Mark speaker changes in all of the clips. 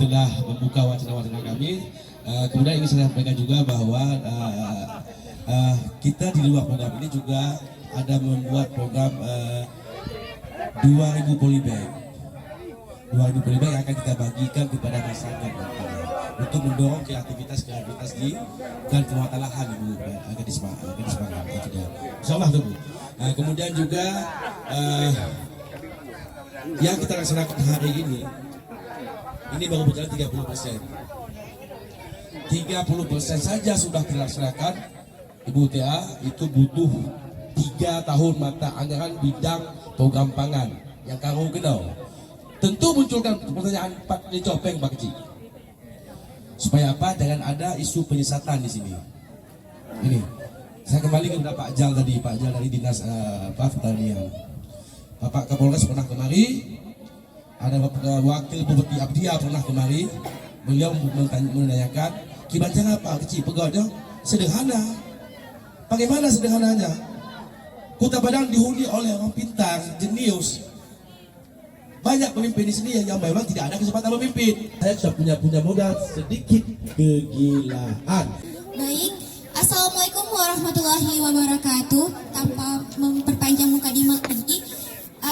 Speaker 1: telah membuka wacana-wacana kami. Kemudian ingin saya sampaikan juga bahwa kita di luar program ini juga ada membuat program 2.000 polybag. 2.000 polybag yang akan kita bagikan kepada masyarakat untuk mendorong kreativitas dan penguatan lahan Ibu gadis pangan. Insyaallah tuh Bu. Kemudian juga yang kita laksanakan hari ini baru berjalan 30%. 30% saja sudah dilaksanakan Ibu TA, itu butuh 3 tahun mata anggaran bidang program pangan yang karo kenal. Tentu munculkan pertanyaan Pak Licopeng Pak Kecil. Supaya apa? Jangan ada isu penyesatan di sini. Ini, saya kembali kepada Pak Jal tadi, Pak Jal dari Dinas Pertanian. Bapak Kapolres pernah kemari, ada Bapak Wakil Bupati Abdia pernah kemari. Beliau menanyakan, kibancang apa Kecil? Pegawainya sederhana. Bagaimana sederhananya? Kota Padang dihuni oleh orang pintar, jenius. Banyak pemimpin di sini yang memang tidak ada kesempatan memimpin. Saya sudah punya modal sedikit kegilaan.
Speaker 2: Baik, Assalamualaikum warahmatullahi wabarakatuh. Tanpa memperpanjang mukadimah lagi,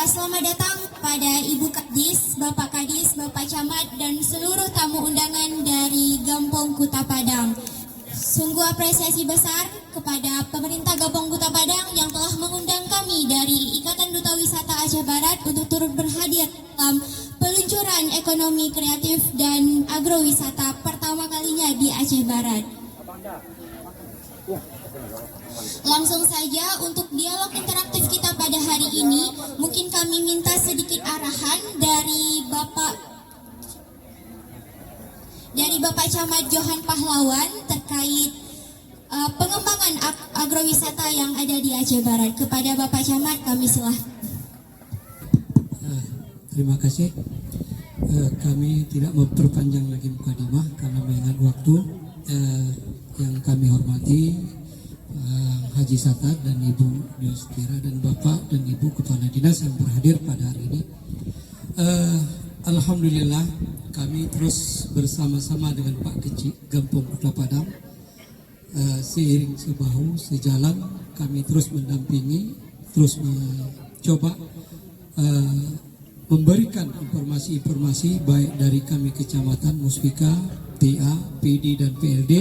Speaker 2: selamat datang pada Ibu Kadis, Bapak Kadis, Bapak Camat, dan seluruh tamu undangan dari Gampong Kuta Padang. Sungguh apresiasi besar kepada pemerintah Gampong Kuta Padang yang telah mengundang kami dari Ikatan Duta Wisata Aceh Barat untuk turut berhadir dalam peluncuran ekonomi kreatif dan agrowisata pertama kalinya di Aceh Barat. Langsung saja untuk dialog interaktif kita pada hari ini, mungkin kami minta sedikit arahan dari Bapak Camat Johan Pahlawan terkait pengembangan agrowisata yang ada di Aceh Barat. Kepada Bapak Camat kami silahkan.
Speaker 3: Terima kasih. Kami tidak memperpanjang lagi mukadimah karena mengingat waktu. Yang kami hormati Haji Satar dan Ibu Yustira dan Bapak dan Ibu Kepala Dinas yang berhadir pada hari ini. Alhamdulillah kami terus bersama-sama dengan Pak Kecil Gampong Kuta Padang, seiring sebahu sejalan kami terus mendampingi, terus mencoba memberikan informasi-informasi baik dari kami kecamatan, Muspika, TA, PD dan PLD,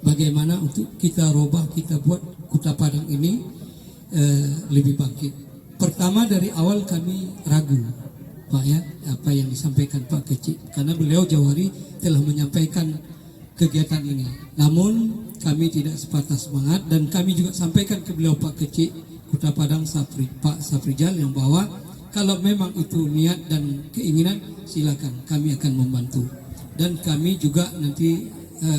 Speaker 3: bagaimana untuk kita robah, kita buat Kuta Padang ini lebih bangkit. Pertama dari awal kami ragu Pak ya, apa yang disampaikan Pak Kecil, karena beliau jauh hari telah menyampaikan kegiatan ini. Namun kami tidak sepatah semangat dan kami juga sampaikan ke beliau Pak Kecil Kuta Padang Pak Safrijal yang bahwa kalau memang itu niat dan keinginan silakan, kami akan membantu. Dan kami juga nanti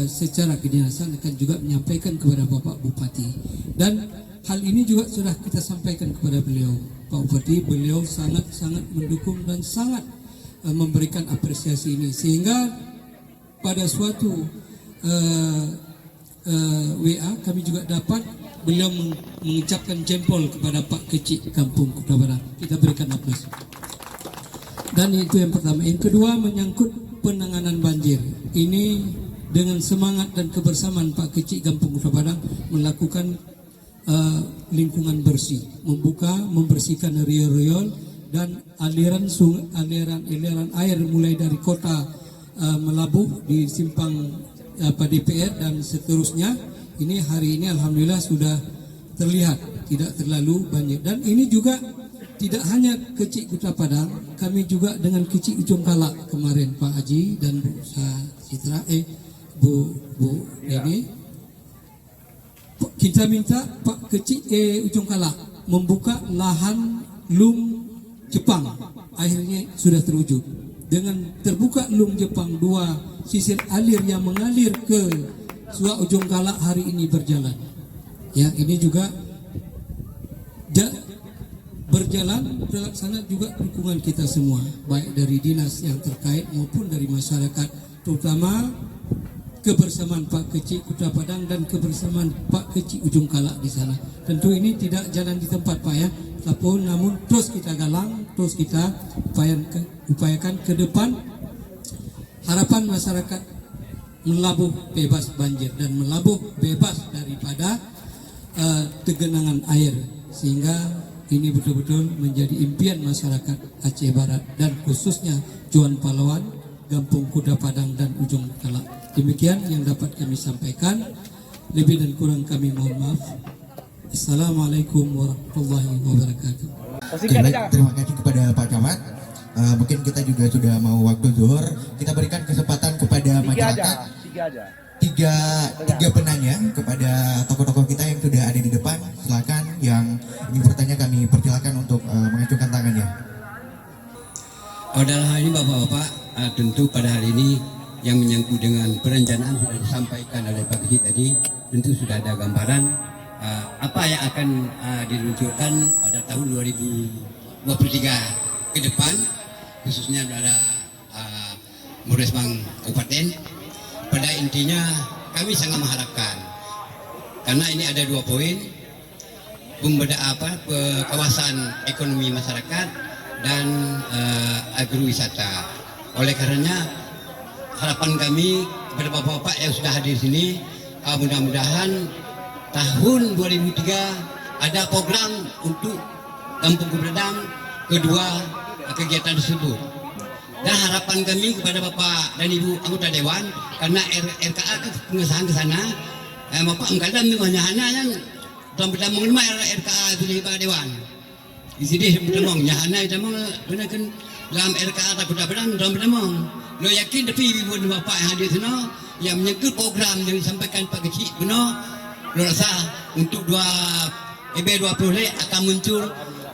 Speaker 3: secara kedinasan akan juga menyampaikan kepada Bapak Bupati. Dan hal ini juga sudah kita sampaikan kepada beliau Pak Bupati. Beliau sangat mendukung dan sangat memberikan apresiasi ini, sehingga pada suatu WA kami juga dapat beliau mengucapkan jempol kepada Pak Kecil Gampong Kuta Padang. Kita berikan aplaus. Dan itu yang pertama. Yang kedua menyangkut penanganan banjir. Ini dengan semangat dan kebersamaan Pak Kecil Gampong Kuta Padang melakukan lingkungan bersih, membersihkan riol-riol dan aliran air mulai dari kota Melabuh di simpang DPR dan seterusnya. Ini hari ini alhamdulillah sudah terlihat tidak terlalu banyak. Dan ini juga tidak hanya Kecil Kuta Padang, kami juga dengan Kecil Ujung Kalak kemarin Pak Haji dan Bu Citra, Bu ini kita minta Pak Kecil Ujung Kalak membuka lahan lung Jepang. Akhirnya sudah terwujud. Dengan terbuka lung Jepang, 2 sisir alir yang mengalir ke Suak Ujung Kalak hari ini berjalan. Ya, ini juga berjalan terlaksana juga dukungan kita semua, baik dari dinas yang terkait maupun dari masyarakat, terutama kebersamaan Pak Kecil Kuta Padang dan kebersamaan Pak Kecil Ujung Kalak di sana. Tentu ini tidak jalan di tempat Pak ya, namun terus kita galang, terus kita upayakan ke depan harapan masyarakat melabuh bebas banjir dan melabuh bebas daripada kegenangan air, sehingga ini betul-betul menjadi impian masyarakat Aceh Barat dan khususnya Juan Palawan, Kampung Kuda Padang dan Ujung Talak. Demikian yang dapat kami sampaikan. Lebih dan kurang kami mohon maaf. Assalamualaikum warahmatullahi wabarakatuh.
Speaker 4: Baik, terima kasih kepada Pak Camat. Mungkin kita juga sudah mau waktu zuhur. Kita berikan kesempatan kepada masyarakat. Tiga penanya kepada tokoh-tokoh kita yang sudah ada di depan. Silakan yang ingin bertanya kami persilakan untuk mengajukan tangannya.
Speaker 5: Pada hal ini Bapak-Bapak, tentu pada hari ini yang menyangkut dengan perencanaan sudah disampaikan oleh Pak Kecik tadi. Tentu sudah ada gambaran apa yang akan diluncurkan pada tahun 2023 ke depan, khususnya pada Muresbang Kabupaten. Pada intinya kami sangat mengharapkan, karena ini ada 2 poin, kawasan ekonomi masyarakat dan agrowisata. Oleh karenanya harapan kami kepada Bapak-Bapak yang sudah hadir di sini, mudah-mudahan tahun 2003 ada program untuk Kampung Kuda kedua kegiatan tersebut. Dan harapan kami kepada Bapak dan Ibu anggota Dewan, karena RKA ke pengesahan ke sana, Bapak mengkadam memangnya yang dalam mengenai RKA itu di Pak Dewan. Di sini bertemu, nyahana itu menggunakan dalam RKA tak kuda pedang dalam bertemu. Lo yakin tapi ibu dan bapak yang hadir sana yang menyangkut program yang disampaikan Pak Kecik benar, lo rasa untuk 20 akan muncul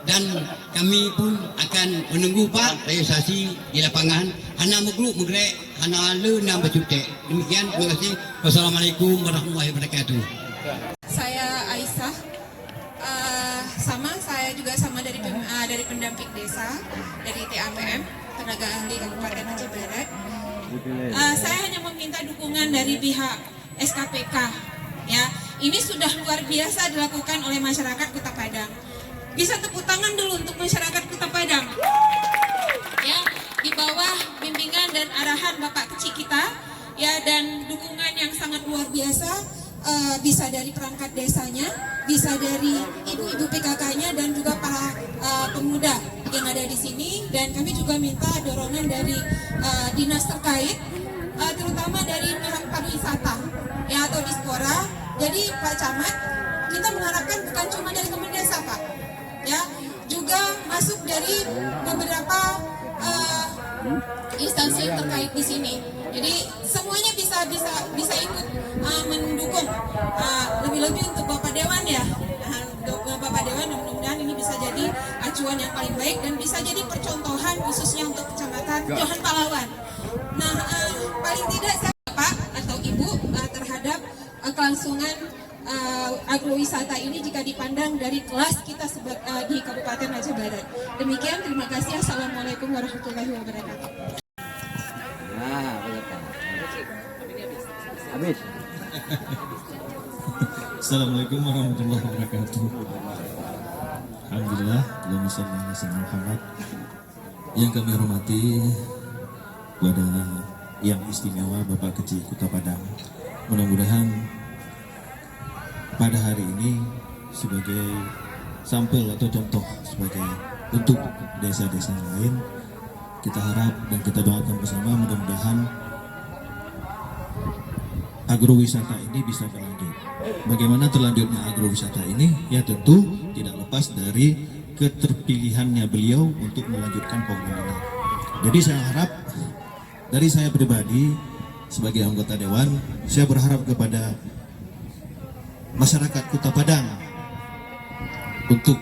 Speaker 5: dan kami pun akan menunggu Pak realisasi di lapangan. Hana menggrup menggerek, hana le nam bercutek. Demikian, terima kasih. Wassalamualaikum warahmatullahi wabarakatuh.
Speaker 6: Saya Aisyah, saya juga dari pendamping desa dari TAPM, tenaga ahli Kabupaten Aceh Barat. Saya hanya meminta dukungan dari pihak SKPK. Ya, ini sudah luar biasa dilakukan oleh masyarakat Kota Padang. Bisa tepuk tangan dulu untuk masyarakat Kota Padang. Ya, di bawah bimbingan dan arahan Bapak Kecik kita, ya, dan dukungan yang sangat luar biasa, bisa dari perangkat desanya, bisa dari ibu-ibu PKK-nya dan juga para pemuda yang ada di sini. Dan kami juga minta dorongan dari dinas terkait, terutama dari pihak pariwisata, ya, atau dispora. Jadi Pak Camat, kita mengharapkan bukan cuma dari Kementerian Desa, Pak, ya, juga masuk dari beberapa instansi terkait di sini. Jadi semuanya bisa ikut mendukung, lebih-lebih untuk Bapak Dewan, ya. Bapak Dewan, mudah-mudahan ini bisa jadi acuan yang paling baik dan bisa jadi percontohan khususnya untuk Kecamatan Johan Palawan. Nah, paling tidak saya Bapak atau Ibu terhadap kelangsungan agrowisata ini jika dipandang dari kelas kita di Kabupaten Aceh Barat. Demikian, terima kasih. Assalamualaikum warahmatullahi wabarakatuh.
Speaker 7: Assalamualaikum warahmatullahi wabarakatuh. Alhamdulillah, Allahumma shalli ala sayyidina Muhammad. Yang kami hormati kepada yang istimewa Bapak Kecik Kota Padang. Mudah-mudahan pada hari ini sebagai sampel atau contoh sebagai untuk desa-desa lain, kita harap dan kita doakan bersama mudah-mudahan agrowisata ini bisa berlanjut. Bagaimana terlanjutnya agrowisata ini? Ya tentu tidak lepas dari keterpilihannya beliau untuk melanjutkan program ini. Jadi saya harap dari saya pribadi sebagai anggota Dewan, saya berharap kepada masyarakat Kota Padang untuk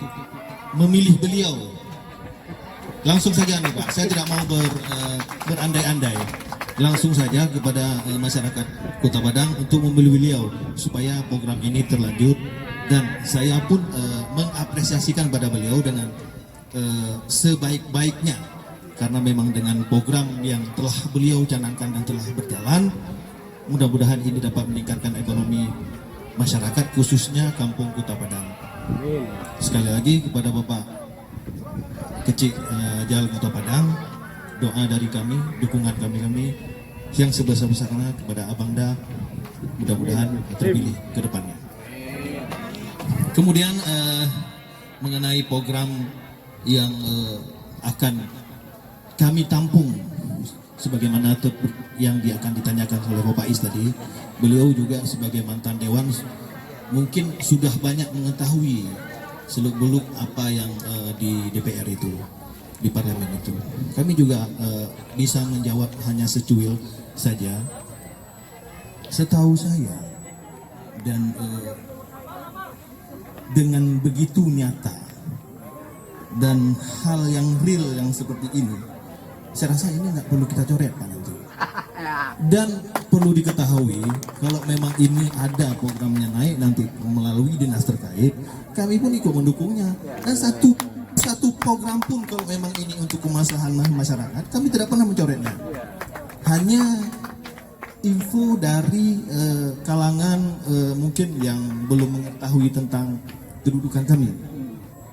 Speaker 7: memilih beliau. Langsung saja nih Pak, saya tidak mau berandai-andai. Langsung saja kepada masyarakat Kota Padang untuk memilih beliau supaya program ini terlanjut, dan saya pun mengapresiasikan pada beliau dengan sebaik-baiknya, karena memang dengan program yang telah beliau canangkan dan telah berjalan, mudah-mudahan ini dapat meningkatkan ekonomi masyarakat khususnya Kampung Kota Padang. Sekali lagi kepada Bapak Kecik Jal Kota Padang, doa dari kami, dukungan kami yang sebesar-besarnya kepada Abangda, mudah-mudahan terpilih ke depannya. Kemudian mengenai program yang akan kami tampung, sebagaimana yang akan ditanyakan oleh Bapak Is tadi, beliau juga sebagai mantan dewan mungkin sudah banyak mengetahui seluk-beluk apa yang di DPR itu, di parlemen itu. Kami juga bisa menjawab hanya secuil saja. Setahu saya dan dengan begitu nyata dan hal yang real yang seperti ini, saya rasa ini nggak perlu kita coret Pak nanti. Dan perlu diketahui kalau memang ini ada programnya naik nanti melalui dinas terkait, kami pun ikut mendukungnya. Dan satu program pun kalau memang ini untuk kemaslahan masyarakat, kami tidak pernah mencoretnya. Hanya info dari kalangan mungkin yang belum mengetahui tentang kedudukan kami.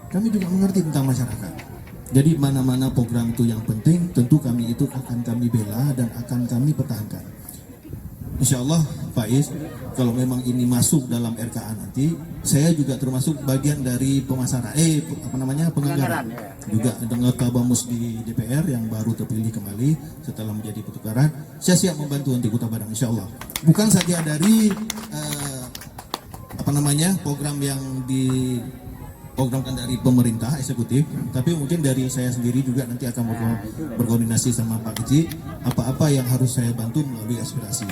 Speaker 7: Kami juga mengerti tentang masyarakat. Jadi mana-mana program itu yang penting, tentu kami itu akan kami bela dan akan kami pertahankan. Insya Allah Pak Is, kalau memang ini masuk dalam RKA nanti, saya juga termasuk bagian dari pemasaran, penganggaran. Juga dengan Bamus di DPR yang baru terpilih kembali setelah menjadi pertukaran, saya siap membantu untuk Kota Padang Insya Allah. Bukan saja dari program yang diprogramkan dari pemerintah eksekutif, tapi mungkin dari saya sendiri juga nanti akan berkoordinasi sama Pak Kecik apa-apa yang harus saya bantu melalui aspirasi.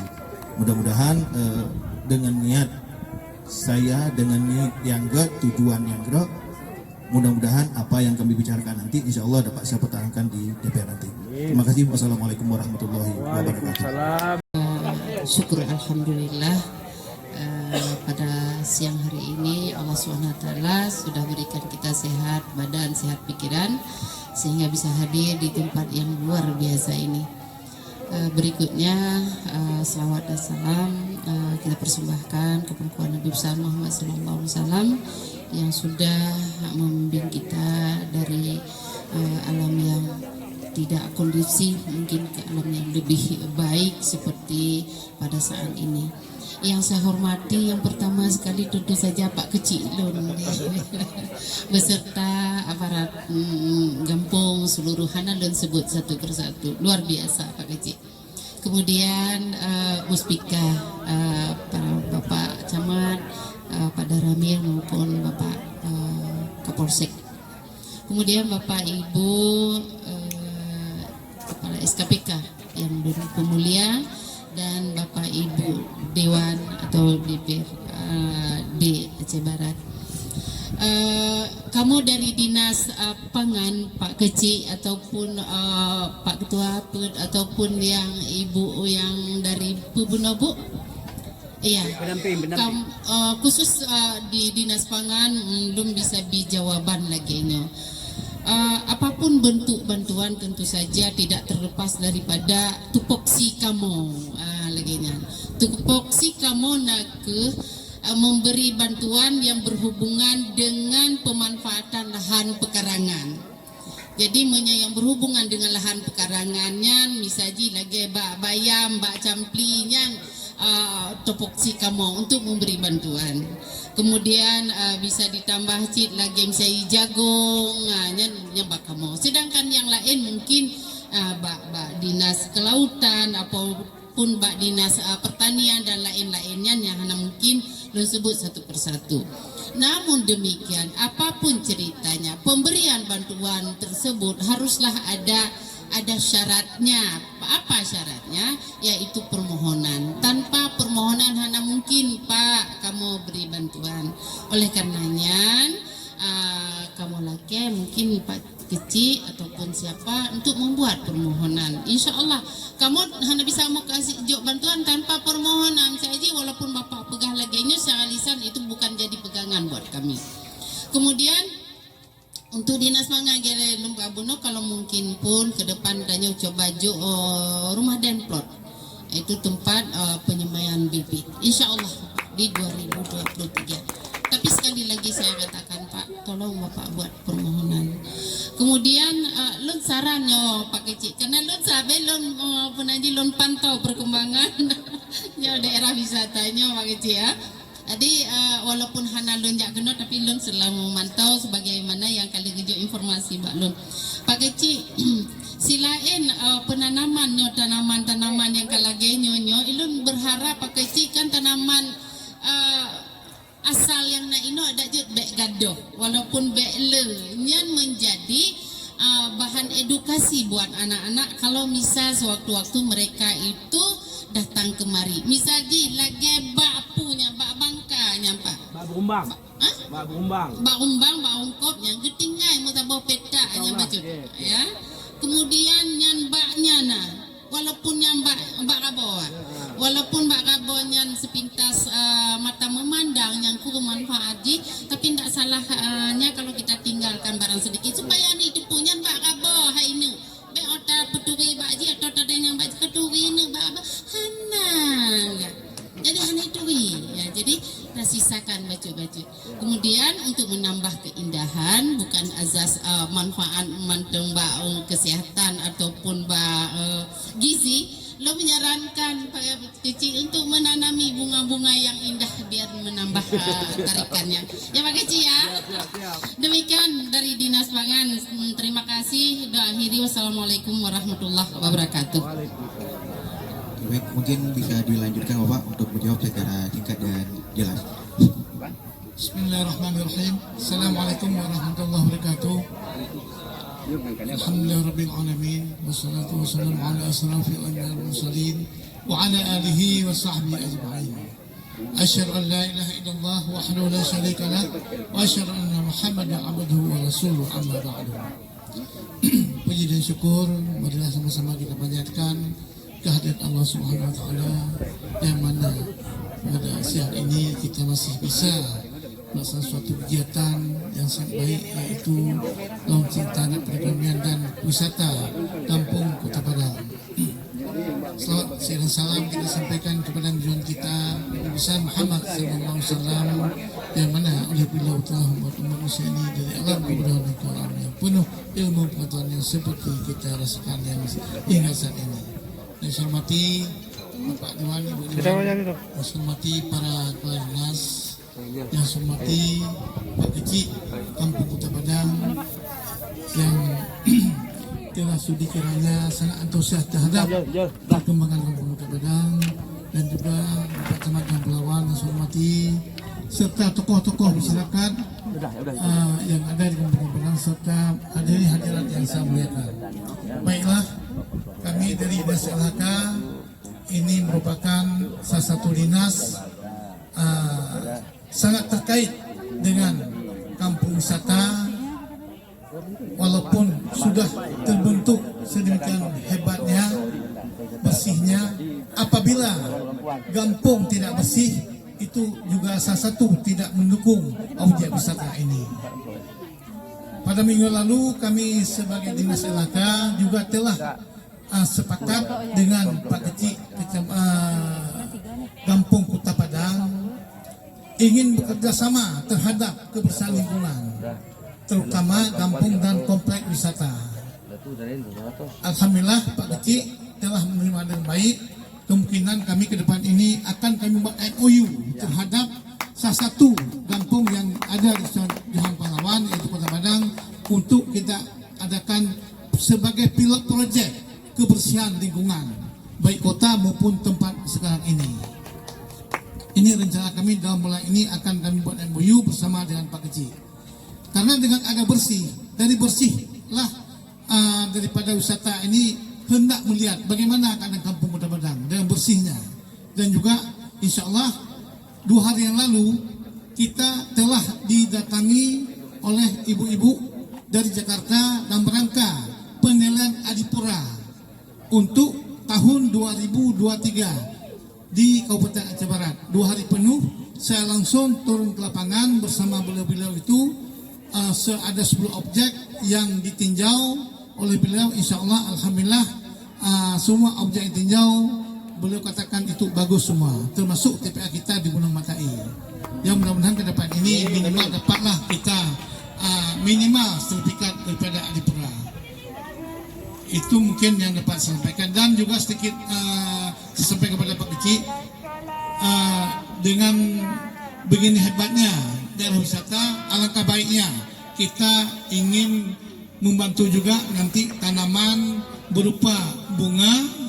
Speaker 7: Mudah-mudahan dengan niat saya, dengan niat yang gerak, tujuan yang gerak, mudah-mudahan apa yang kami bicarakan nanti insya Allah dapat saya pertahankan di DPR nanti. Terima kasih. Wassalamualaikum warahmatullahi wabarakatuh.
Speaker 8: Syukur alhamdulillah pada siang hari ini Allah SWT sudah berikan kita sehat badan, sehat pikiran, sehingga bisa hadir di tempat yang luar biasa ini. Berikutnya selawat dan salam kita persembahkan kepada Nabi besar Muhammad SAW yang sudah membimbing kita dari alam yang tidak kondusif mungkin ke alam yang lebih baik seperti pada saat ini. Yang saya hormati yang pertama sekali tentu saja Pak Kecik Lun beserta aparat Gampung seluruh Hanalun sebut satu persatu, luar biasa Pak Kecik. Kemudian Muspika, para Bapak Camat, Pak Daramir maupun Bapak Kapolsek. Kemudian Bapak Ibu Kepala SKPK yang berpemulia dan Bapak Ibu Dewan atau DPRD Aceh Barat. Kamu dari Dinas Pangan, Pak Kecik ataupun Pak Ketua PUD ataupun yang Ibu yang dari Pubunobu? Iya. Khusus di Dinas Pangan belum bisa dijawaban lagi ini. Apapun bentuk bantuan tentu saja tidak terlepas daripada tupoksi kamu tupoksi kamu nak memberi bantuan yang berhubungan dengan pemanfaatan lahan pekarangan. Jadi yang berhubungan dengan lahan pekarangannya misalnya lagi bak bayam, bak camplinya tupoksi kamu untuk memberi bantuan. Kemudian bisa ditambah cit lagi misalnya jagung, nyambak kamu. Sedangkan yang lain mungkin bak dinas kelautan ataupun bak dinas pertanian dan lain-lainnya yang hanya mungkin disebut satu persatu. Namun demikian, apapun ceritanya, pemberian bantuan tersebut haruslah ada syaratnya. Apa syaratnya? Yaitu permohonan. Tanpa permohonan hanya mungkin Pak kamu beri bantuan. Oleh karenanya kamu laki mungkin Pak Kecik ataupun siapa untuk membuat permohonan. Insya Allah kamu hanya bisa mau kasih bantuan tanpa permohonan saja, walaupun Bapak pegang laganya secara lisan itu bukan jadi pegangan buat kami. Kemudian untuk Dinas Pangan Gere Lumba Buno kalau mungkin pun ke depan tanya coba rumah Denplot itu tempat penyemayan bibit insya Allah di 2023. Tapi sekali lagi saya katakan Pak, tolong Bapak buat permohonan. Kemudian lun sarannya Pak Kecik, karena lun sabe lun penaji lun pantau perkembangan ya daerah wisatanya Pak Kecik ya. Jadi walaupun hana lun jak kena tapi lun selalu memantau sebagaimana yang kali kejo informasi Pak Lun. Pak Kecik silain penanaman tanaman-tanaman yang kalage nyonyo ilun berharap Pak Kecik kan tanaman asal yang na ino ada je bek gadoh walaupun bek le nyan menjadi bahan edukasi buat anak-anak kalau misal sewaktu-waktu mereka itu datang kemari misal di lagi bak punya bak bangkanya Pak
Speaker 1: Bak Bumbang. Bak Bumbang.
Speaker 8: bak umbang bak ungkop yang getinggai mutabah peta nya bacut ya kemudian nyan baknya nah walaupun yang bak kabo walaupun bak kabo nyan sepintas mata memandang yang kurang manfaat ji tapi tidak salahnya kalau kita tinggalkan barang sedikit supaya ni itu punya bak kabo hai ne be otak peturi bak ji atau ada yang bak peturi ne bak hana ya jadi hana itu ya jadi kita sisakan baju-baju kemudian untuk menambah keindahan bukan azas manfaat manteng bak kesehatan ataupun bak gizi lo menyarankan Pak Kecik untuk menanami bunga-bunga yang indah biar menambah tarikannya ya Pak Kecik ya demikian dari Dinas Pangan terima kasih doa akhiri wassalamualaikum warahmatullahi wabarakatuh.
Speaker 4: Baik, mungkin bisa dilanjutkan Bapak untuk menjawab secara singkat dan jelas.
Speaker 9: Bismillahirrahmanirrahim. Assalamualaikum warahmatullahi wabarakatuh. Alhamdulillahirabbil alamin wassalatu wassalamu ala asrafil anbiya'i wal mursalin wa ala alihi wa sahbihi ajma'in. Asyhadu an la ilaha illallah wahdahu la syarika lah wa asyhadu anna Muhammadan abduhu wa rasuluhu amma ba'du. Puji dan syukur marilah sama-sama kita panjatkan kehadirat Allah Subhanahu wa taala yang mana pada siang ini kita masih bisa melaksanakan suatu kegiatan yang sangat baik yaitu launching tanah perekonomian dan wisata Kampung Kota Padang. Selamat siang dan salam kita sampaikan kepada junjungan kita Nabi besar Muhammad SAW yang mana oleh beliau telah membuat umat manusia ini dari alam kemudahan ke alam yang penuh ilmu pengetahuan yang seperti kita rasakan yang hingga saat ini. Yang saya hormati Bapak Dewan, Ibu Dewan, yang saya hormati para kepala dinas, yang saya hormati Pak Kecik Kampung Kota Padang yang telah sudi kiranya sangat antusias terhadap perkembangan Kampung Kota Padang dan juga Bapak Camat dan Pelawan yang saya hormati serta tokoh-tokoh masyarakat yang ada di Kampung Kota Padang serta hadirat yang saya muliakan. Baiklah, kami dari Dinas LHK ini merupakan salah satu dinas sangat terkait dengan kampung wisata walaupun sudah terbentuk sedemikian hebatnya, bersihnya. Apabila kampung tidak bersih itu juga salah satu tidak mendukung objek wisata ini. Pada minggu lalu kami sebagai Dinas LHK juga telah sepakat dengan Pak Kecik Kampung Kota Padang ingin bekerja sama terhadap kebersihan lingkungan, terutama kampung dan komplek wisata. Alhamdulillah Pak Kecik telah menerima dengan baik. Kemungkinan kami ke depan ini akan kami buat MOU terhadap salah satu kampung yang ada di Johan Pahlawan yaitu Kota Padang untuk kita adakan sebagai pilot project kebersihan lingkungan baik kota maupun tempat sekarang ini. Ini rencana kami dalam bulan ini akan kami buat MOU bersama dengan Pak Kecik. Karena dengan agak bersih, dari bersihlah daripada wisata ini hendak melihat bagaimana keadaan Kampung Kota Padang dengan bersihnya. Dan juga insya Allah 2 hari yang lalu kita telah didatangi oleh ibu-ibu dari Jakarta dalam rangka penilaian Adipura untuk tahun 2023 di Kabupaten Aceh Barat. 2 hari penuh saya langsung turun ke lapangan bersama beliau-beliau itu. Ada 10 objek yang ditinjau oleh beliau. Insya Allah alhamdulillah semua objek yang ditinjau beliau katakan itu bagus semua, termasuk TPA kita di Gunung Matai. Yang mudah-mudahan ke depan ini minimal dapatlah kita minimal sertifikat daripada Adipura. Itu mungkin yang dapat saya sampaikan. Dan juga sedikit saya sampaikan kepada Pak Kecik, dengan begini hebatnya daerah wisata, alangkah baiknya kita ingin membantu juga nanti tanaman berupa bunga.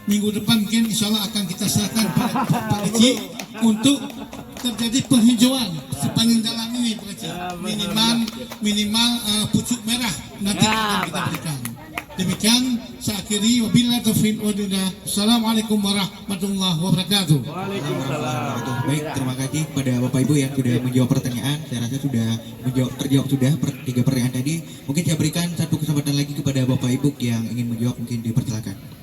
Speaker 9: Minggu depan mungkin insya Allah akan kita serahkan kepada Pak Kecik untuk terjadi penghijauan sepanjang jalan ini, Pak Kecik. Minimal pucuk merah nanti akan kita berikan. Demikian saya akhiri, wabillahi taufiq wal hidayah. Assalamualaikum warahmatullahi wabarakatuh.
Speaker 4: Baik, terima kasih kepada Bapak Ibu yang sudah menjawab pertanyaan. Saya rasa sudah terjawab sudah 3 pertanyaan tadi. Mungkin saya berikan satu kesempatan lagi kepada Bapak Ibu yang ingin menjawab, mungkin dipersilakan.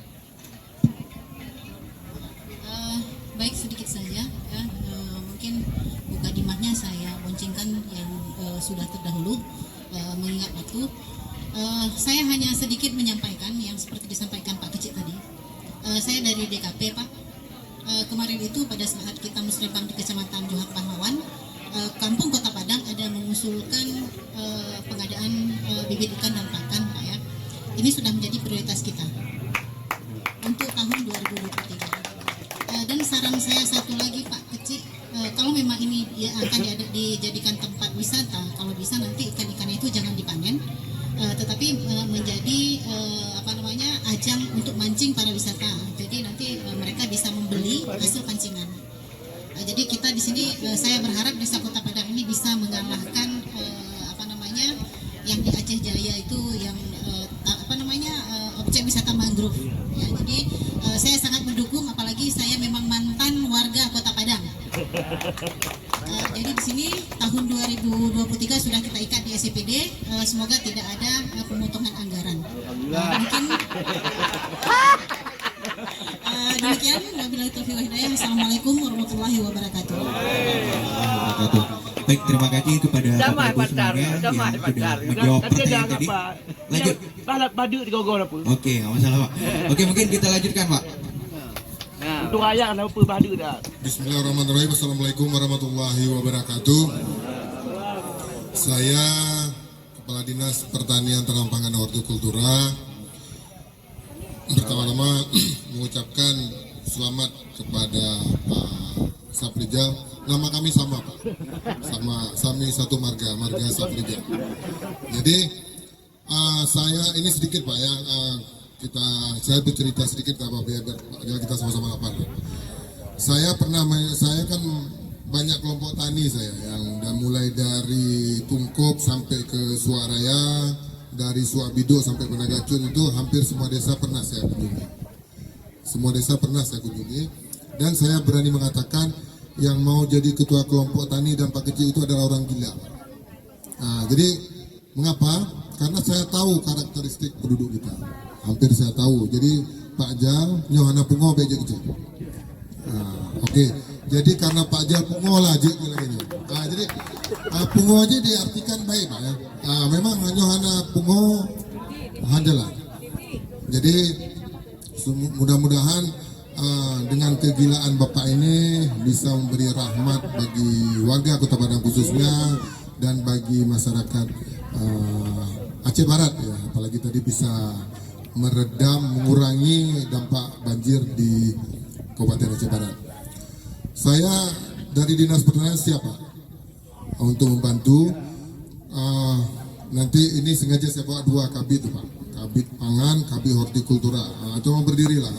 Speaker 8: Baik, sedikit saja ya. Mungkin mukadimahnya saya boncengkan yang sudah terdahulu, mengingat waktu. Saya hanya sedikit menyampaikan yang seperti disampaikan Pak Kecik tadi. Saya dari DKP, Pak. Kemarin itu pada saat kita musrembang di Kecamatan Johar Pahlawan, Kampung Kota Padang ada mengusulkan pengadaan bibit ikan dan pakan, Pak ya. Ini sudah menjadi prioritas kita untuk tahun 2023. Dan saran saya satu lagi, Pak Kecik, kalau memang ini akan dijadikan tempat wisata, kalau bisa nanti ikan-ikannya itu jangan dipanen, tetapi menjadi ajang untuk mancing para wisata. Jadi nanti mereka bisa membeli hasil pancingan. Jadi kita di sini, saya berharap desa Kota Padang ini bisa mengalahkan yang di Aceh Jaya itu yang objek wisata mangrove. Ya, jadi saya sangat mendukung, apalagi saya memang mantan warga Kota Padang. Jadi di sini tahun 2023 sudah kita ikat di SCPD. Semoga tidak ada pemotongan anggaran. Mungkin demikian. Wabillahi taufiq wal hidayah. Assalamualaikum warahmatullahi wabarakatuh.
Speaker 4: Baik, terima kasih kepada Bapak Ibu semuanya yang sudah menjawab pertanyaan tadi. Lanjut.
Speaker 10: Balap badut di gogor apa?
Speaker 4: Oke, nggak masalah Pak. Oke, mungkin kita lanjutkan Pak.
Speaker 10: Untuk ayah apa badut dah.
Speaker 11: Bismillahirrahmanirrahim. Assalamualaikum warahmatullahi wabarakatuh. Saya Kepala Dinas Pertanian Tanaman dan Hortikultura. Pertama-tama mengucapkan selamat kepada Pak Saprijal. Nama kami sama Pak, kami satu marga Saprijal. Jadi saya ini sedikit Pak ya, saya bercerita sedikit apa biar kita sama-sama lapar. Saya kan banyak kelompok tani saya yang mulai dari Tungkup sampai ke Suaraya, dari Suabido sampai Penagacun, itu hampir semua desa pernah saya kunjungi. Dan saya berani mengatakan yang mau jadi ketua kelompok tani dan Pak Kecik itu adalah orang gila. Nah, jadi mengapa? Karena saya tahu karakteristik penduduk kita. Hampir saya tahu. Jadi Pak Jal nyohana pungo beje kecil. Oke. Jadi karena Pak Jal pungo lah je lagi. Jadi pungo aja diartikan baik Pak ya. Memang nyohana pungo handalah. Jadi mudah-mudahan dengan kegilaan Bapak ini bisa memberi rahmat bagi warga Kota Padang khususnya dan bagi masyarakat Aceh Barat ya, apalagi tadi bisa meredam, mengurangi dampak banjir di Kabupaten Aceh Barat. Saya dari Dinas Pertanian siap Pak untuk membantu. Nanti ini sengaja saya bawa 2 kabit Pak, kabit pangan, kabit hortikultura. Coba berdiri lah.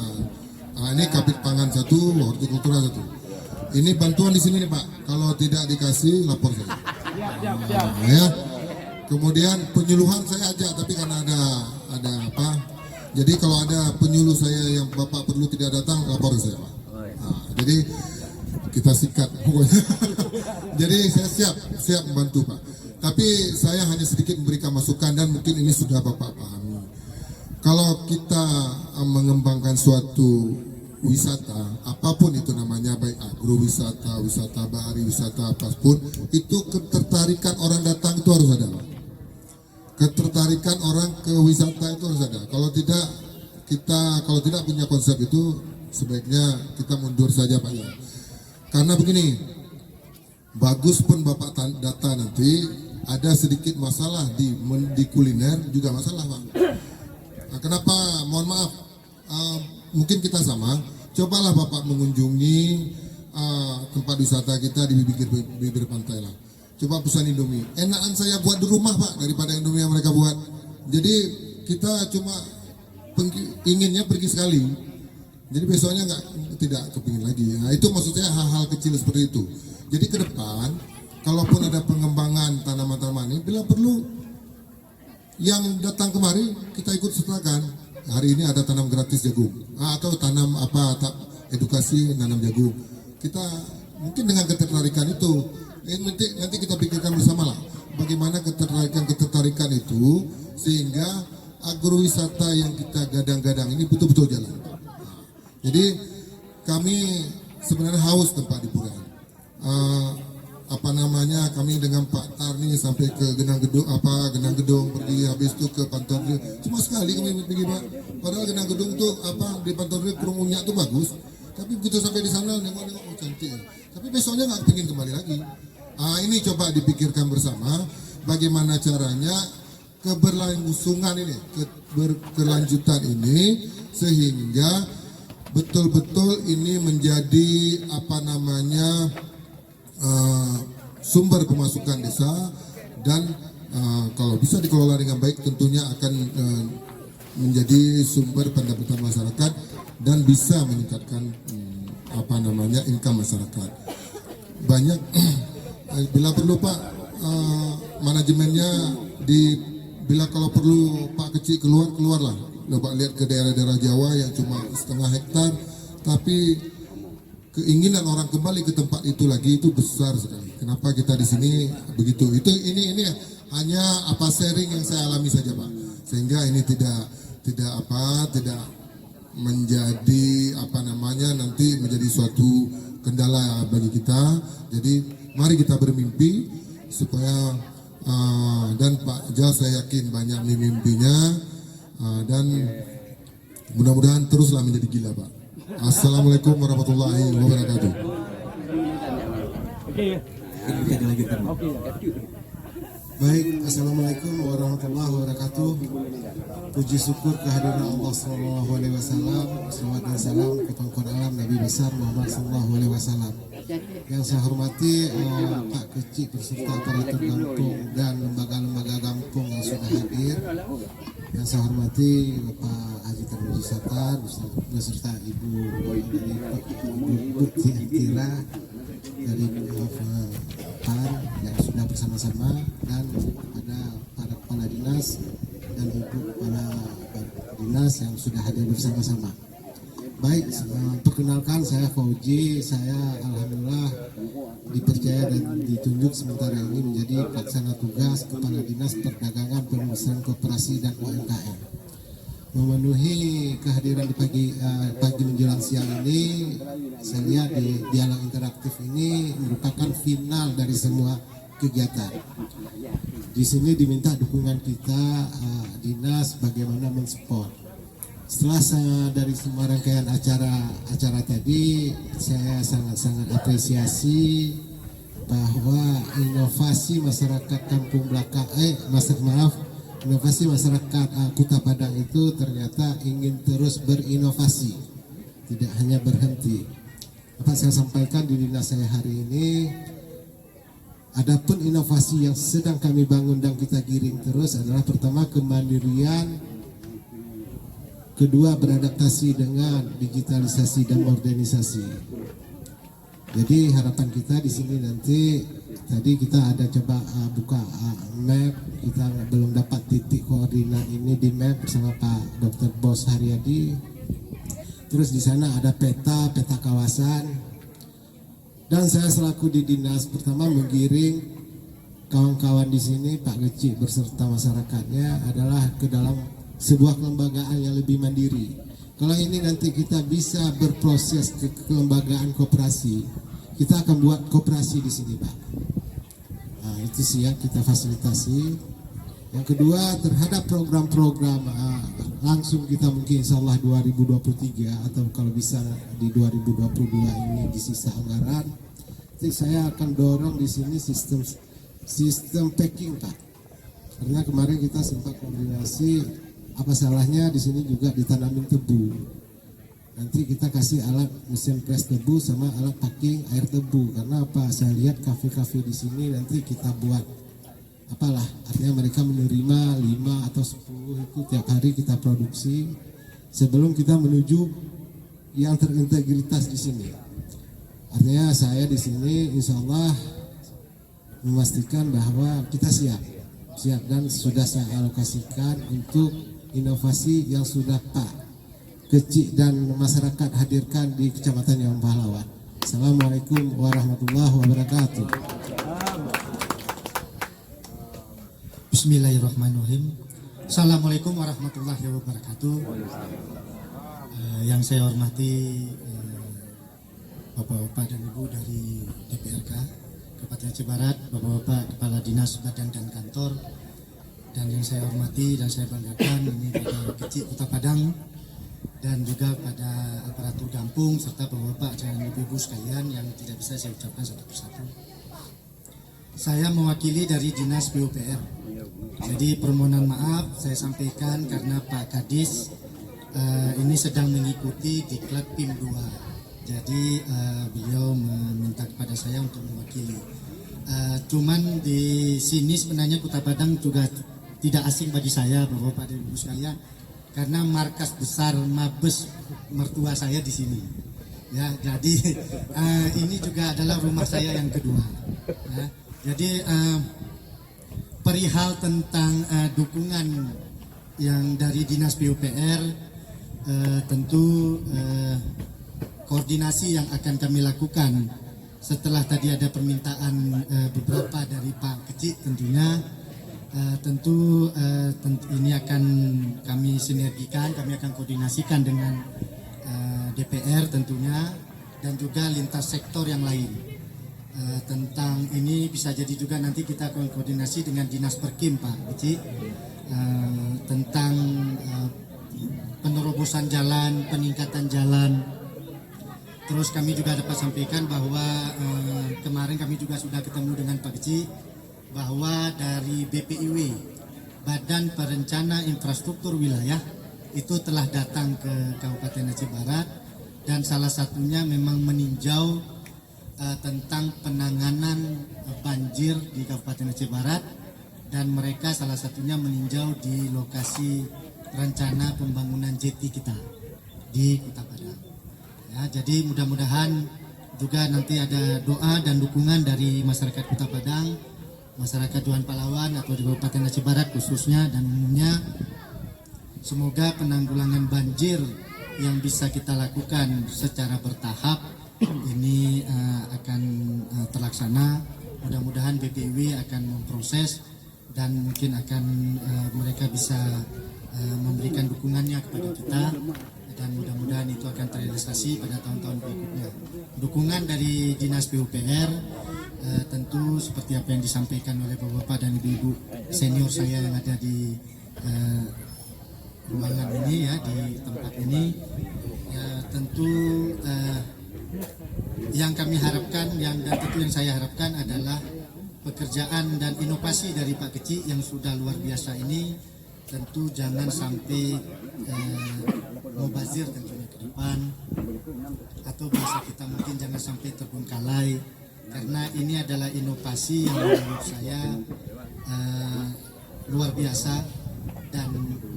Speaker 11: Ini kabit pangan 1, hortikultura 1. Ini bantuan di sini nih Pak. Kalau tidak dikasih lapor saya. Ya. Kemudian penyuluhan saya ajak, tapi karena ada apa? Jadi kalau ada penyuluh saya yang Bapak perlu tidak datang, lapor saya Pak. Jadi kita sikat pokoknya. Jadi saya siap membantu Pak. Tapi saya hanya sedikit memberikan masukan dan mungkin ini sudah Bapak pahami. Kalau kita mengembangkan suatu wisata, apapun itu namanya, baik agrowisata, wisata bahari, wisata apapun, itu ketertarikan orang datang itu harus ada. Ketertarikan orang ke wisata itu harus ada. Kalau tidak punya konsep itu, sebaiknya kita mundur saja Pak ya. Karena begini, bagus pun Bapak data nanti, ada sedikit masalah di kuliner juga masalah Pak. Nah, kenapa? Mohon maaf, mungkin kita sama. Cobalah Bapak mengunjungi tempat wisata kita di bibir pantai lah. Coba pesan Indomie. Enakan saya buat di rumah Pak daripada Indomie yang mereka buat. Jadi kita cuma inginnya pergi sekali. Jadi besoknya tidak kepingin lagi. Nah, itu maksudnya hal-hal kecil seperti itu. Jadi ke depan, kalaupun ada pengembangan tanaman-tanaman ini, bila perlu yang datang kemari kita ikut sertakan. Hari ini ada tanam gratis jagung, atau tanam edukasi nanam jagung. Kita mungkin dengan ketertarikan itu, nanti kita pikirkan bersama lah, bagaimana ketertarikan itu sehingga agrowisata yang kita gadang-gadang ini betul-betul jalan. Jadi kami sebenarnya haus tempat hiburan. Kami dengan Pak Tarni sampai ke Genang Gedung pergi, habis itu ke Pantai. Cuma sekali kami pergi Pak. Padahal Genang Gedung tuh di Pantai kurung minyak tuh bagus. Tapi begitu sampai di sana nengok cantik. Tapi besoknya nggak pengen kembali lagi. Ini coba dipikirkan bersama bagaimana caranya keberlangsungan ini, keberkelanjutan ini sehingga betul-betul ini menjadi sumber pemasukan desa dan kalau bisa dikelola dengan baik tentunya akan menjadi sumber pendapatan masyarakat dan bisa meningkatkan income masyarakat. Banyak bila perlu Pak manajemennya bila kalau perlu Pak kecil keluarlah. Coba lihat ke daerah-daerah Jawa yang cuma setengah hektar, tapi keinginan orang kembali ke tempat itu lagi itu besar sekali. Kenapa kita di sini begitu? Ini hanya sharing yang saya alami saja Pak. Sehingga ini tidak menjadi nanti menjadi suatu kendala bagi kita. Jadi mari kita bermimpi supaya dan Pak Jal saya yakin banyak mimpinya. Dan mudah-mudahan teruslah menjadi gila Pak. Assalamualaikum warahmatullahi wabarakatuh.
Speaker 12: Baik, assalamualaikum warahmatullahi wabarakatuh. Puji syukur kehadiran Allah Sallallahu Alaihi Wasallam. Salawat dan salam ke pengkor alam Nabi besar Muhammad Sallallahu Alaihi Wasallam. Yang saya hormati Pak Kecik beserta aparatur kampung dan lembaga-lembaga kampung yang sudah hadir. Yang saya hormati Bapak Haji Tarmizi Satar beserta Ibu Bukti Antira dari PAN yang sudah bersama-sama dan ada para kepala dinas dan ibu para dinas yang sudah hadir bersama-sama. Baik, perkenalkan saya Fauji, saya alhamdulillah dipercaya dan ditunjuk sementara ini menjadi pelaksana tugas Kepala Dinas Perdagangan Perindustrian Koperasi dan UMKM. Memenuhi kehadiran di pagi menjelang siang ini, saya lihat di dialog interaktif ini merupakan final dari semua kegiatan. Di sini diminta dukungan kita dinas bagaimana mensupport. Setelah saya dari semua rangkaian acara tadi, saya sangat-sangat apresiasi bahwa inovasi masyarakat Kampung Belakang, inovasi masyarakat Kuta Padang itu ternyata ingin terus berinovasi, tidak hanya berhenti. Apa saya sampaikan di dinas saya hari ini, adapun inovasi yang sedang kami bangun dan kita giring terus adalah pertama kemandirian, kedua beradaptasi dengan digitalisasi dan modernisasi. Jadi harapan kita di sini nanti tadi kita ada coba buka map, kita belum dapat titik koordinat ini di map bersama Pak Dr. Bos Haryadi. Terus di sana ada peta kawasan. Dan saya selaku di dinas pertama menggiring kawan-kawan di sini Pak Kecik beserta masyarakatnya adalah ke dalam sebuah kelembagaan yang lebih mandiri. Kalau ini nanti kita bisa berproses ke kelembagaan koperasi, kita akan buat koperasi di sini Pak. Nah, itu siap kita fasilitasi. Yang kedua terhadap program-program langsung kita mungkin insya Allah 2023 atau kalau bisa di 2022 ini di sisa anggaran. Jadi saya akan dorong di sini sistem sistem packing Pak. Karena kemarin kita sempat koordinasi, apa salahnya di sini juga ditanamin tebu. Nanti kita kasih alat mesin press tebu sama alat packing air tebu. Karena apa? Saya lihat kafe-kafe di sini nanti kita buat apalah, artinya mereka menerima 5 atau 10 itu tiap hari kita produksi sebelum kita menuju yang terintegritas di sini. Artinya saya di sini insya Allah memastikan bahwa kita siap dan sudah saya alokasikan untuk inovasi yang sudah Pak Kecik dan masyarakat hadirkan di Kecamatan Yang Pahlawan. Assalamualaikum warahmatullahi wabarakatuh.
Speaker 13: Bismillahirrahmanirrahim. Assalamualaikum warahmatullahi wabarakatuh. Yang saya hormati Bapak-bapak dan Ibu dari DPRK Kabupaten Aceh Barat, Bapak-bapak Kepala Dinas Badan dan Kantor, dan yang saya hormati dan saya banggakan ini pada Kecik Kota Padang dan juga pada aparatur kampung serta Bapak-bapak dan Ibu-ibu sekalian yang tidak bisa saya ucapkan satu persatu. Saya mewakili dari Dinas PUPR. Jadi permohonan maaf saya sampaikan karena Pak Kadis ini sedang mengikuti diklat PIM 2. Jadi beliau meminta kepada saya untuk mewakili. Cuman di sini sebenarnya Kota Padang juga tidak asing bagi saya, Bapak dan Ibu sekalian, karena markas besar Mabes mertua saya di sini. Ya, jadi ini juga adalah rumah saya yang kedua. Ya, jadi perihal tentang dukungan yang dari Dinas PUPR, tentu koordinasi yang akan kami lakukan setelah tadi ada permintaan beberapa dari Pak Kecik tentunya, tentu ini akan kami sinergikan, kami akan koordinasikan dengan DPR tentunya dan juga lintas sektor yang lain. Tentang ini bisa jadi juga nanti kita akan koordinasi dengan Dinas Perkim Pak Kecik tentang penerobosan jalan, peningkatan jalan. Terus kami juga dapat sampaikan bahwa kemarin kami juga sudah ketemu dengan Pak Kecik bahwa dari BPIW, Badan Perencana Infrastruktur Wilayah, itu telah datang ke Kabupaten Aceh Barat dan salah satunya memang meninjau tentang penanganan banjir di Kabupaten Aceh Barat dan mereka salah satunya meninjau di lokasi rencana pembangunan jeti kita di Kota Padang. Ya, jadi mudah-mudahan juga nanti ada doa dan dukungan dari masyarakat Kota Padang, masyarakat Johan Pahlawan atau di Kabupaten Aceh Barat khususnya dan umumnya. Semoga penanggulangan banjir yang bisa kita lakukan secara bertahap ini akan terlaksana. Mudah-mudahan BPIW akan memproses dan mungkin akan mereka bisa memberikan dukungannya kepada kita. Dan mudah-mudahan itu akan terrealisasi pada tahun-tahun berikutnya. Dukungan dari Dinas PUPR tentu seperti apa yang disampaikan oleh Bapak-bapak dan Ibu-ibu senior saya yang ada di ruangan ini ya, di tempat ini, tentu yang kami harapkan dan tentu yang saya harapkan adalah pekerjaan dan inovasi dari Pak Kecik yang sudah luar biasa ini tentu jangan sampai mubazir tentunya ke depan, atau bahasa kita mungkin jangan sampai terbengkalai, karena ini adalah inovasi yang menurut saya luar biasa dan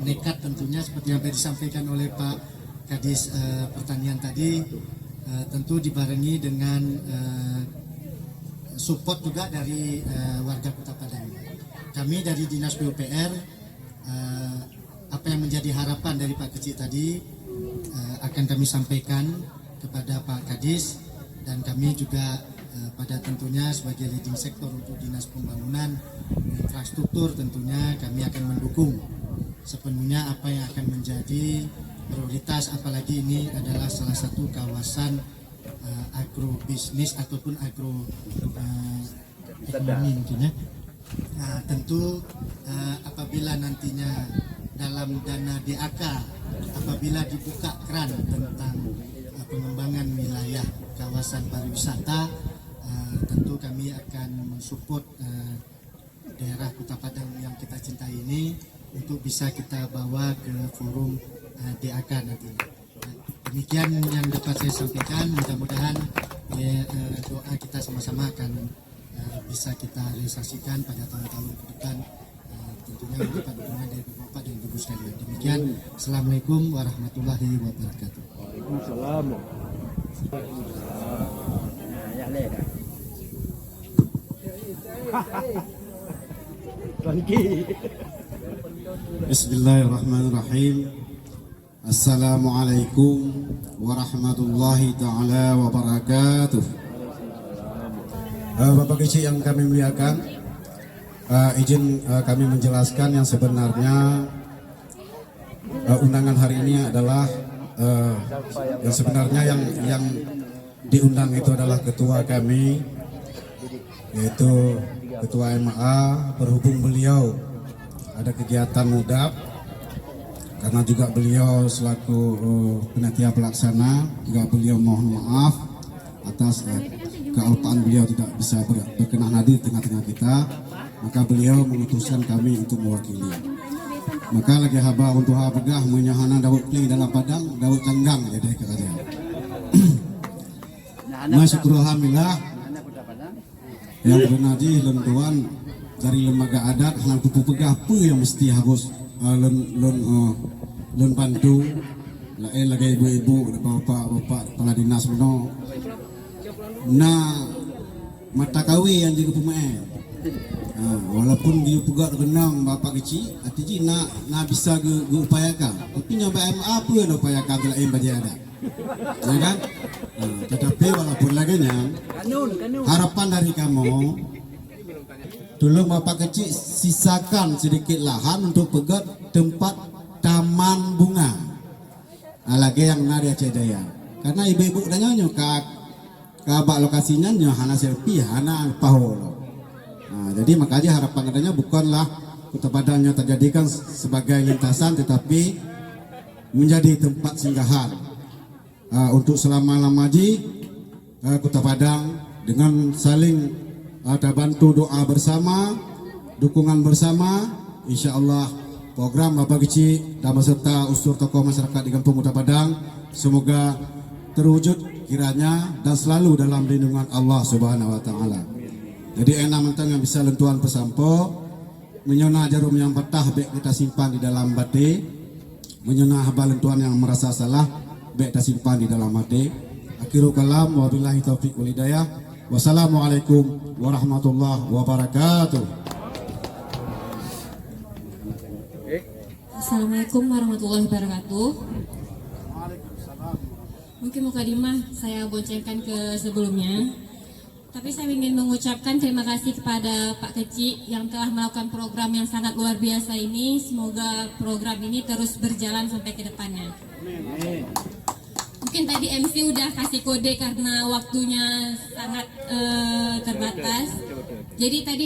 Speaker 13: nekat tentunya seperti yang disampaikan oleh Pak Kadis Pertanian tadi, tentu dibarengi dengan support juga dari warga Kota Padang. Kami dari Dinas PUPR apa yang menjadi harapan dari Pak Kecik tadi akan kami sampaikan kepada Pak Kadis, dan kami juga pada tentunya sebagai leading sektor untuk Dinas Pembangunan Infrastruktur tentunya kami akan mendukung sepenuhnya apa yang akan menjadi prioritas, apalagi ini adalah salah satu kawasan agrobisnis ataupun agro ekonomi mungkin ya. Nah, tentu apabila nantinya dalam dana DAK apabila dibuka keran tentang pengembangan wilayah kawasan pariwisata, tentu kami akan mensupport daerah Kota Padang yang kita cintai ini untuk bisa kita bawa ke forum DAK nanti. Demikian yang dapat saya sampaikan. Mudah-mudahan doa kita sama-sama akan bisa kita realisasikan pada tahun-tahun ke depan. Tentunya mendapat dukungan dari Bapak dan Ibu sekalian. Demikian. Assalamualaikum warahmatullahi wabarakatuh.
Speaker 10: Waalaikumsalam.
Speaker 14: Bismillahirrahmanirrahim. Assalamualaikum warahmatullahi taala wabarakatuh. Bapak kecil yang kami muliakan, izin kami menjelaskan yang sebenarnya undangan hari ini adalah yang sebenarnya yang diundang itu adalah ketua kami, yaitu Ketua MA. Berhubung beliau ada kegiatan muda, karena juga beliau selaku panitia pelaksana, juga beliau mohon maaf atas kealpaan beliau tidak bisa berkenan hadir di tengah-tengah kita, maka beliau mengutuskan kami untuk mewakili. Maka lagi haba untuk habegah menyahana Dawud Kling dalam Padang, Dawud Canggang ya deh kata dia. Masyukurulhamillah yang bernadi lentuan dari lembaga adat hal pupu pegah apa yang mesti harus len bantu lain lagi ibu-ibu bapak kepala dinas beno na mata kawi yang juga pemain walaupun dia pegat benang bapak kecil artinya na bisa upayakan, tapi nyoba MA apa yang upayakan lain bagi ada ya kan. Tetapi walaupun laginya harapan dari kamu tolong bapak kecil sisakan sedikit lahan untuk pegat tempat taman bunga lagi yang nari Aceh Jaya, karena ibu-ibu dan nyonya kabak lokasinya nyonya hana selfie hana paholo. Jadi makanya harapan adanya bukanlah Kota Padang yang terjadikan sebagai lintasan, tetapi menjadi tempat singgahan untuk selama-lamanya Kota Padang dengan saling ada bantu doa bersama, dukungan bersama. Insya Allah program Bapak Kecil dan beserta unsur tokoh masyarakat di Kampung Kota Padang semoga terwujud kiranya dan selalu dalam lindungan Allah Subhanahu Wa Taala. Jadi enak mentang yang bisa lentuan pesampo, menyona jarum yang patah baik kita simpan di dalam bati, menyona haba lentuan yang merasa salah baik kita simpan di dalam hati. Akhirul kalam, wabillahi taufiq wal hidayah. Wassalamualaikum warahmatullahi wabarakatuh.
Speaker 15: Assalamualaikum warahmatullahi wabarakatuh. Mungkin mukadimah saya boncengkan ke sebelumnya, tapi saya ingin mengucapkan terima kasih kepada Pak Kecil yang telah melakukan program yang sangat luar biasa ini. Semoga program ini terus berjalan sampai ke depannya. Mungkin tadi MC udah kasih kode karena waktunya sangat terbatas. Jadi tadi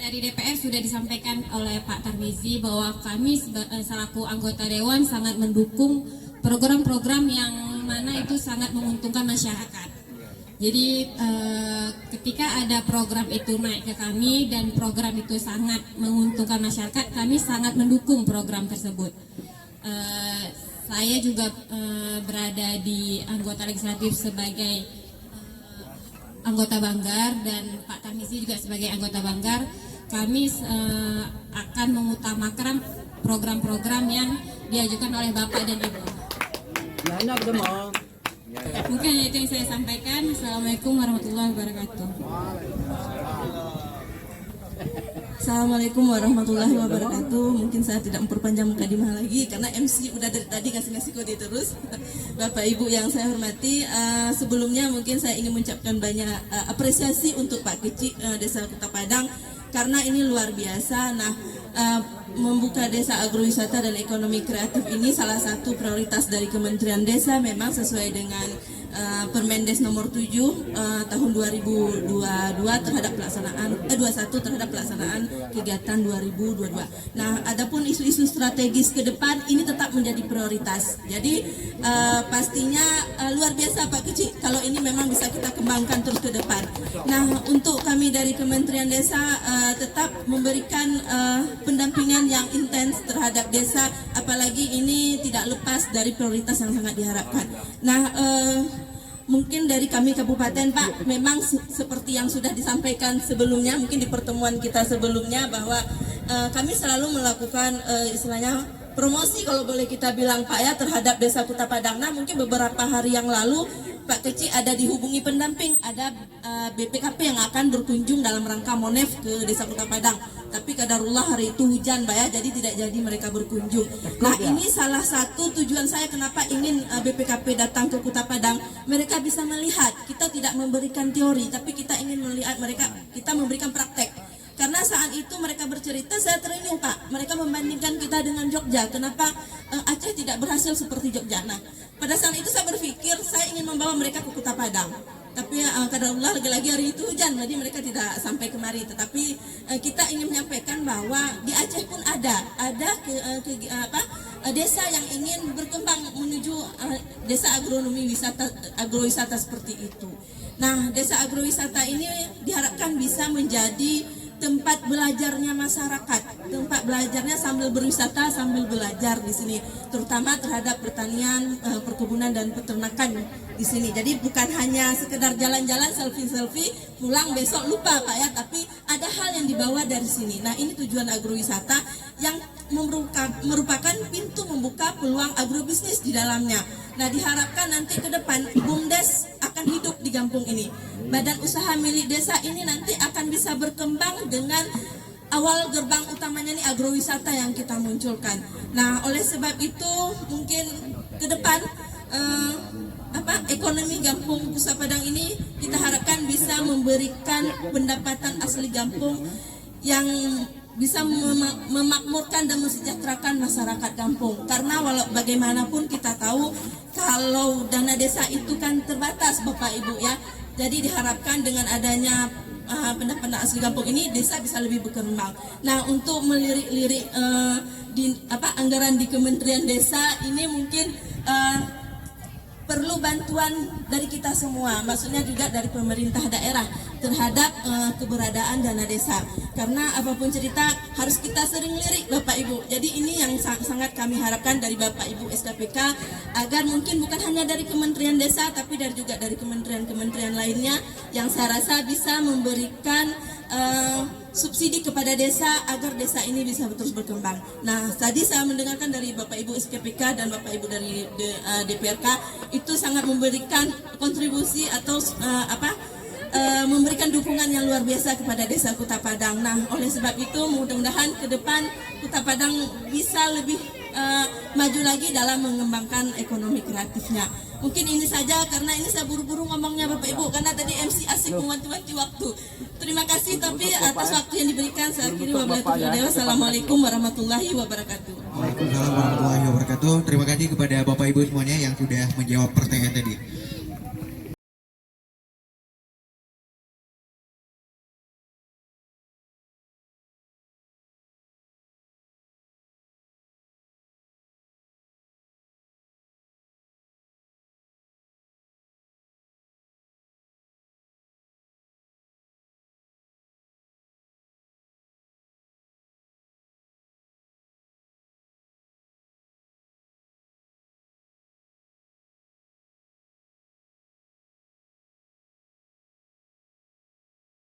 Speaker 15: dari DPR sudah disampaikan oleh Pak Tarmizi bahwa kami selaku anggota Dewan sangat mendukung program-program yang mana itu sangat menguntungkan masyarakat. Jadi ketika ada program itu naik ke kami dan program itu sangat menguntungkan masyarakat, kami sangat mendukung program tersebut. Saya juga berada di anggota legislatif sebagai anggota Banggar dan Pak Tarmizi juga sebagai anggota Banggar. Kami akan mengutamakan program-program yang diajukan oleh Bapak dan Ibu. Mungkin itu yang saya sampaikan. Assalamualaikum warahmatullahi wabarakatuh.
Speaker 16: Assalamualaikum warahmatullahi wabarakatuh. Mungkin saya tidak memperpanjang mukadimah lagi karena MC udah dari tadi ngasih kode terus. Bapak Ibu yang saya hormati, sebelumnya mungkin saya ingin mengucapkan banyak apresiasi untuk Pak Kecil Desa Kota Padang karena ini luar biasa. Nah, membuka desa agrowisata dan ekonomi kreatif ini salah satu prioritas dari Kementerian Desa, memang sesuai dengan Permendes nomor 7 tahun 2022 terhadap pelaksanaan 21 terhadap pelaksanaan kegiatan 2022. Nah, adapun isu-isu strategis ke depan ini tetap menjadi prioritas. Jadi pastinya luar biasa Pak Kecik kalau ini memang bisa kita kembangkan terus ke depan. Nah, untuk kami dari Kementerian Desa tetap memberikan pendampingan yang intens terhadap desa, apalagi ini tidak lepas dari prioritas yang sangat diharapkan. Nah, mungkin dari kami kabupaten Pak, memang seperti yang sudah disampaikan sebelumnya, mungkin di pertemuan kita sebelumnya, bahwa kami selalu melakukan istilahnya promosi kalau boleh kita bilang Pak ya terhadap Desa Kuta Padang. Nah, mungkin beberapa hari yang lalu Pak Kecik ada dihubungi pendamping, ada BPKP yang akan berkunjung dalam rangka Monef ke Desa Kuta Padang. Tapi kadarullah hari itu hujan Pak ya, jadi tidak jadi mereka berkunjung. Nah, ini salah satu tujuan saya kenapa ingin BPKP datang ke Kuta Padang. Mereka bisa melihat, kita tidak memberikan teori, tapi kita ingin melihat mereka, kita memberikan praktek. Karena saat itu mereka bercerita, saya terenyuh Pak, mereka membandingkan kita dengan Jogja. Kenapa Aceh tidak berhasil seperti Jogja? Nah, pada saat itu saya berpikir saya ingin membawa mereka ke Kuta Padang. Tapi kadarullah lagi-lagi hari itu hujan, jadi mereka tidak sampai kemari. Tetapi kita ingin menyampaikan bahwa di Aceh pun ada desa yang ingin berkembang menuju desa agronomi agrowisata seperti itu. Nah, desa agrowisata ini diharapkan bisa menjadi tempat belajarnya masyarakat, tempat belajarnya sambil berwisata, sambil belajar di sini, terutama terhadap pertanian, perkebunan dan peternakan di sini. Jadi bukan hanya sekedar jalan-jalan selfie-selfie, pulang besok lupa Pak ya, tapi ada hal yang dibawa dari sini. Nah, ini tujuan agrowisata yang merupakan pintu membuka peluang agrobisnis di dalamnya. Nah, diharapkan nanti ke depan BUMDes akan hidup di kampung ini. Badan usaha milik desa ini nanti akan bisa berkembang dengan awal gerbang utamanya ini agrowisata yang kita munculkan. Nah, oleh sebab itu mungkin ke depan ekonomi Kampung Kuta Padang ini kita harapkan bisa memberikan pendapatan asli kampung yang bisa memakmurkan dan mensejahterakan masyarakat kampung. Karena walau bagaimanapun kita tahu kalau dana desa itu kan terbatas Bapak Ibu ya. Jadi diharapkan dengan adanya pendapatan asli kampung ini desa bisa lebih berkembang. Nah, untuk melirik-lirik anggaran di Kementerian Desa ini mungkin perlu bantuan dari kita semua, maksudnya juga dari pemerintah daerah terhadap keberadaan dana desa. Karena apapun cerita harus kita sering lirik Bapak Ibu. Jadi ini yang sangat kami harapkan dari Bapak Ibu SKPK, agar mungkin bukan hanya dari Kementerian Desa tapi juga dari kementerian-kementerian lainnya yang saya rasa bisa memberikan subsidi kepada desa agar desa ini bisa terus berkembang. Nah, tadi saya mendengarkan dari Bapak Ibu SKPK dan Bapak Ibu dari DPRK itu sangat memberikan kontribusi atau memberikan dukungan yang luar biasa kepada Desa Kuta Padang. Nah, oleh sebab itu mudah-mudahan ke depan Kuta Padang bisa lebih maju lagi dalam mengembangkan ekonomi kreatifnya. Mungkin ini saja karena ini saya buru-buru ngomongnya Bapak Ibu, karena tadi MC asik mewanti-wanti waktu. Terima kasih tapi atas waktu yang diberikan. Saya akhiri wabillahi taufiq. Assalamualaikum warahmatullahi wabarakatuh.
Speaker 4: Waalaikumsalam warahmatullahi wabarakatuh. Terima kasih kepada Bapak Ibu semuanya yang sudah menjawab pertanyaan tadi.